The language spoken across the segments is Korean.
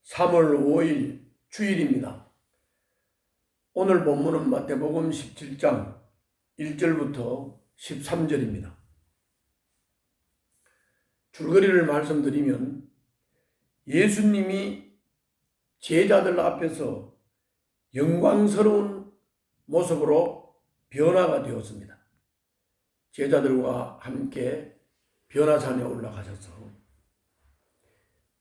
3월 5일 주일입니다. 오늘 본문은 마태복음 17장 1절부터 13절입니다. 줄거리를 말씀드리면 예수님이 제자들 앞에서 영광스러운 모습으로 변화가 되었습니다. 제자들과 함께 변화산에 올라가셔서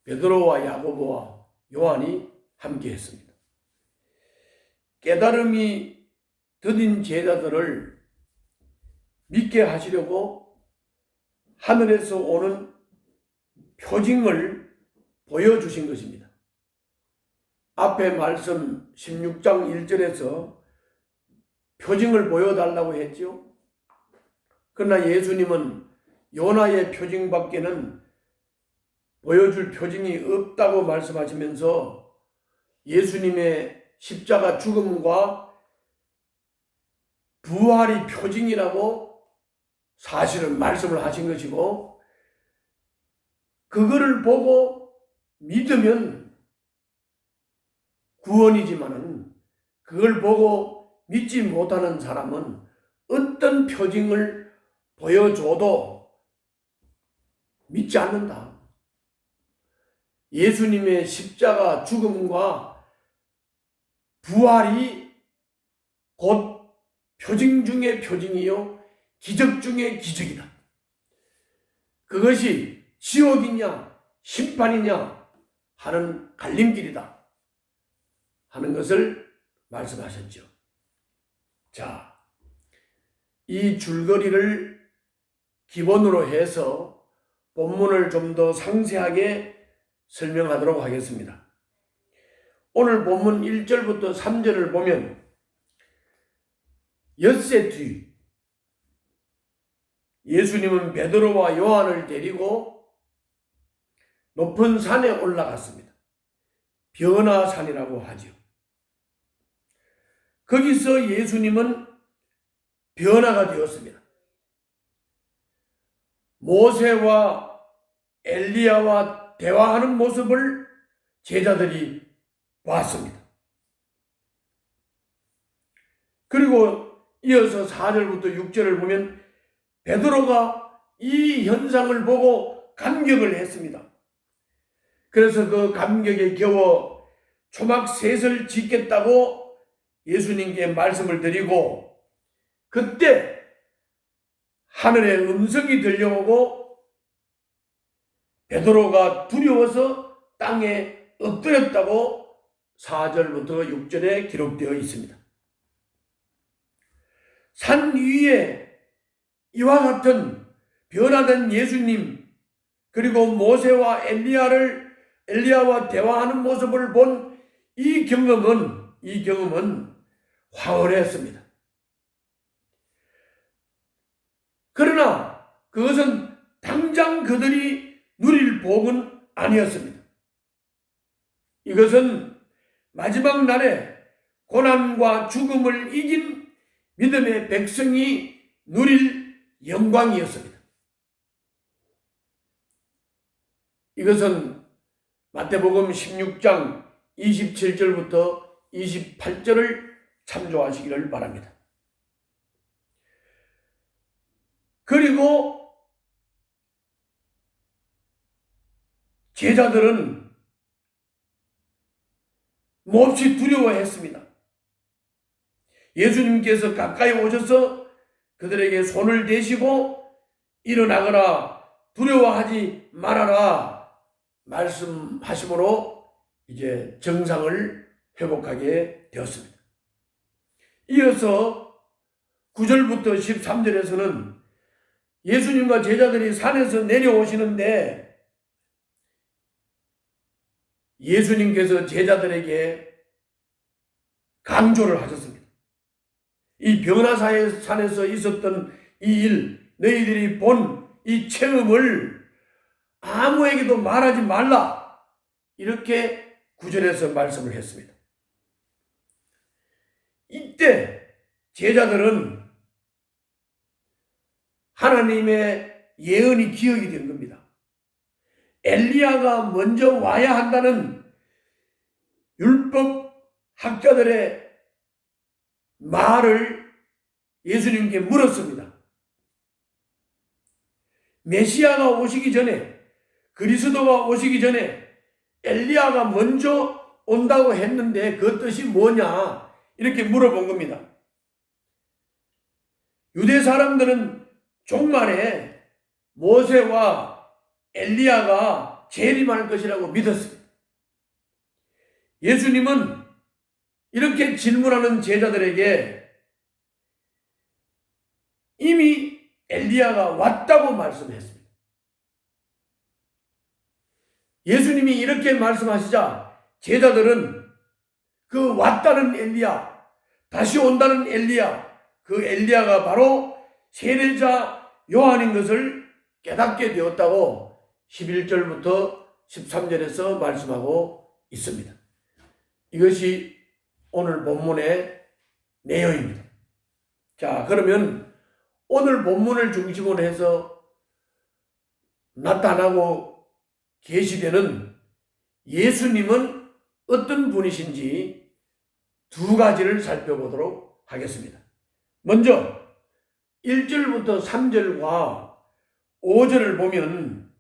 베드로와 야고보와 요한이 함께 했습니다. 깨달음이 더딘 제자들을 믿게 하시려고 하늘에서 오는 표징을 보여주신 것입니다. 앞에 말씀 16장 1절에서 표징을 보여달라고 했죠. 그러나 예수님은 요나의 표징밖에는 보여줄 표징이 없다고 말씀하시면서 예수님의 십자가 죽음과 부활이 표징이라고 사실은 말씀을 하신 것이고, 그거를 보고 믿으면 구원이지만은 그걸 보고 믿지 못하는 사람은 어떤 표징을 보여줘도 믿지 않는다. 예수님의 십자가 죽음과 부활이 곧 표징 중의 표징이요 기적 중의 기적이다. 그것이 지옥이냐 심판이냐 하는 갈림길이다 하는 것을 말씀하셨죠. 자, 이 줄거리를 기본으로 해서 본문을 좀 더 상세하게 설명하도록 하겠습니다. 오늘 본문 1절부터 3절을 보면 엿새 뒤 예수님은 베드로와 요한을 데리고 높은 산에 올라갔습니다. 변화산이라고 하죠. 거기서 예수님은 변화가 되었습니다. 모세와 엘리야와 대화하는 모습을 제자들이 봤습니다. 그리고 이어서 4절부터 6절을 보면 베드로가 이 현상을 보고 감격을 했습니다. 그래서 그 감격에 겨워 초막셋을 짓겠다고 예수님께 말씀을 드리고, 그때 하늘의 음성이 들려오고 베드로가 두려워서 땅에 엎드렸다고 4절부터 6절에 기록되어 있습니다. 산 위에 이와 같은 변화된 예수님, 그리고 모세와 엘리야와 대화하는 모습을 본 이 경험은 황홀했습니다. 그러나 그것은 당장 그들이 누릴 복은 아니었습니다. 이것은 마지막 날에 고난과 죽음을 이긴 믿음의 백성이 누릴 영광이었습니다. 이것은 마태복음 16장 27절부터 28절을 참조하시기를 바랍니다. 그리고 제자들은 몹시 두려워했습니다. 예수님께서 가까이 오셔서 그들에게 손을 대시고 일어나거라, 두려워하지 말아라 말씀하심으로 이제 정상을 회복하게 되었습니다. 이어서 9절부터 13절에서는 예수님과 제자들이 산에서 내려오시는데 예수님께서 제자들에게 강조를 하셨습니다. 이 변화산에서 있었던 이 일, 너희들이 본 이 체험을 아무에게도 말하지 말라, 이렇게 9절에서 말씀을 했습니다. 이때 제자들은 하나님의 예언이 기억이 된 겁니다. 엘리야가 먼저 와야 한다는 율법 학자들의 말을 예수님께 물었습니다. 메시아가 오시기 전에, 그리스도가 오시기 전에 엘리야가 먼저 온다고 했는데 그 뜻이 뭐냐? 이렇게 물어본 겁니다. 유대 사람들은 종말에 모세와 엘리야가 재림할 것이라고 믿었습니다. 예수님은 이렇게 질문하는 제자들에게 이미 엘리야가 왔다고 말씀했습니다. 예수님이 이렇게 말씀하시자 제자들은 그 왔다는 엘리야, 다시 온다는 엘리야, 그 엘리야가 바로 세례자 요한인 것을 깨닫게 되었다고 11절부터 13절에서 말씀하고 있습니다. 이것이 오늘 본문의 내용입니다. 자, 그러면 오늘 본문을 중심으로 해서 나타나고 계시되는 예수님은 어떤 분이신지 두 가지를 살펴보도록 하겠습니다. 먼저 1절부터 3절과 5절을 보면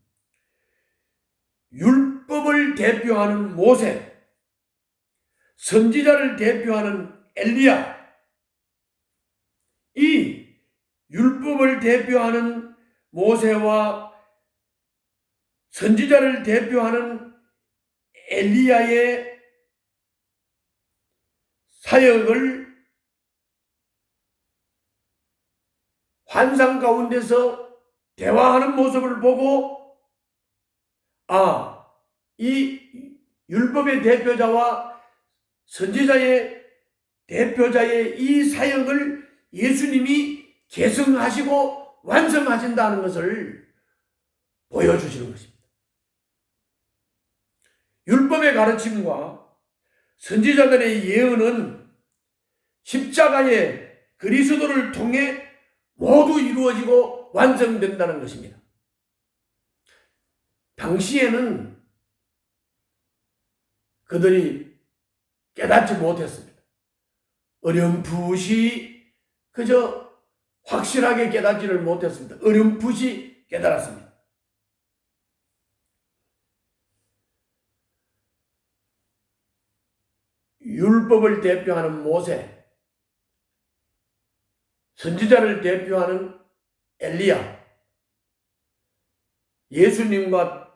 율법을 대표하는 모세, 선지자를 대표하는 엘리야, 이 율법을 대표하는 모세와 선지자를 대표하는 엘리야의 사역을 환상 가운데서 대화하는 모습을 보고 이 율법의 대표자와 선지자의 대표자의 이 사역을 예수님이 계승하시고 완성하신다는 것을 보여주시는 것입니다. 율법의 가르침과 선지자들의 예언은 십자가의 그리스도를 통해 모두 이루어지고 완성된다는 것입니다. 당시에는 그들이 깨닫지 못했습니다. 어렴풋이 그저 확실하게 깨닫지를 못했습니다. 어렴풋이 깨달았습니다. 율법을 대표하는 모세, 선지자를 대표하는 엘리야, 예수님과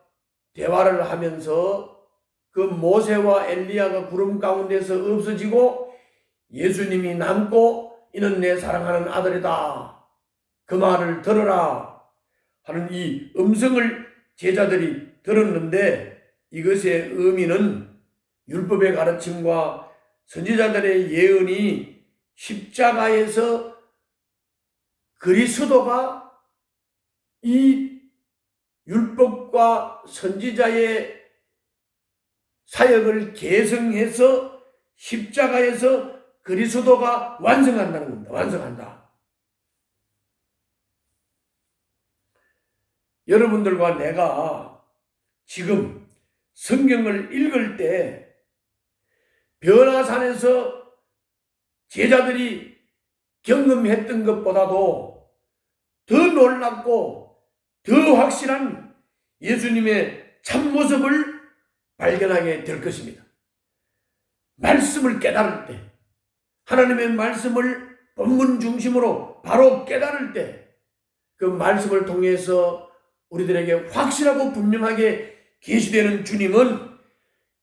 대화를 하면서 그 모세와 엘리야가 구름 가운데서 없어지고 예수님이 남고 이는 내 사랑하는 아들이다, 그 말을 들으라 하는 이 음성을 제자들이 들었는데 이것의 의미는 율법의 가르침과 선지자들의 예언이 십자가에서 그리스도가 이 율법과 선지자의 사역을 계승해서 십자가에서 그리스도가 완성한다는 겁니다. 완성한다. 여러분들과 내가 지금 성경을 읽을 때 변화산에서 제자들이 경험했던 것보다도 더 놀랍고 더 확실한 예수님의 참모습을 발견하게 될 것입니다. 말씀을 깨달을 때, 하나님의 말씀을 본문 중심으로 바로 깨달을 때 그 말씀을 통해서 우리들에게 확실하고 분명하게 계시되는 주님은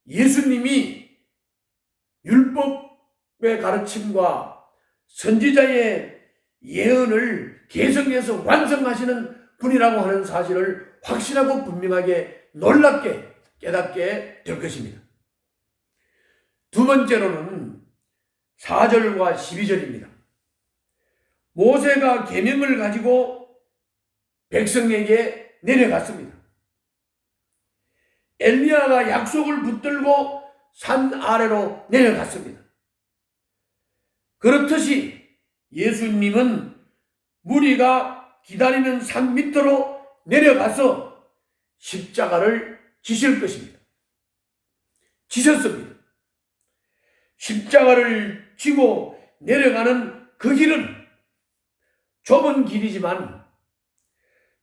예수님이 율법의 가르침과 선지자의 예언을 계승해서 완성하시는 분이라고 하는 사실을 확실하고 분명하게 놀랍게 깨닫게 될 것입니다. 두 번째로는 4절과 12절입니다. 모세가 계명을 가지고 백성에게 내려갔습니다. 엘리야가 약속을 붙들고 산 아래로 내려갔습니다. 그렇듯이 예수님은 무리가 기다리는 산 밑으로 내려가서 십자가를 지실 것입니다. 지셨습니다. 십자가를 지고 내려가는 그 길은 좁은 길이지만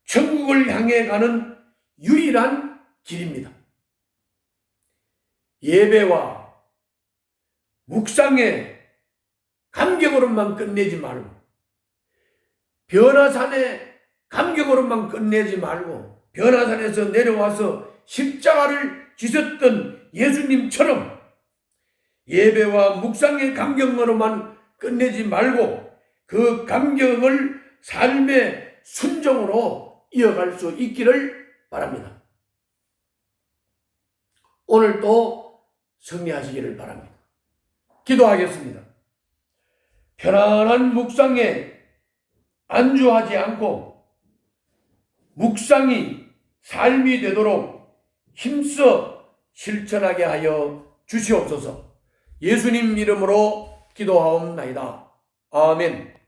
천국을 향해 가는 유일한 길입니다. 예배와 묵상의 감격으로만 끝내지 말고, 변화산의 감격으로만 끝내지 말고, 변화산에서 내려와서 십자가를 지셨던 예수님처럼 예배와 묵상의 감격으로만 끝내지 말고 그 감격을 삶의 순종으로 이어갈 수 있기를 바랍니다. 오늘도 승리하시기를 바랍니다. 기도하겠습니다. 편안한 묵상에 안주하지 않고 묵상이 삶이 되도록 힘써 실천하게 하여 주시옵소서. 예수님 이름으로 기도하옵나이다. 아멘.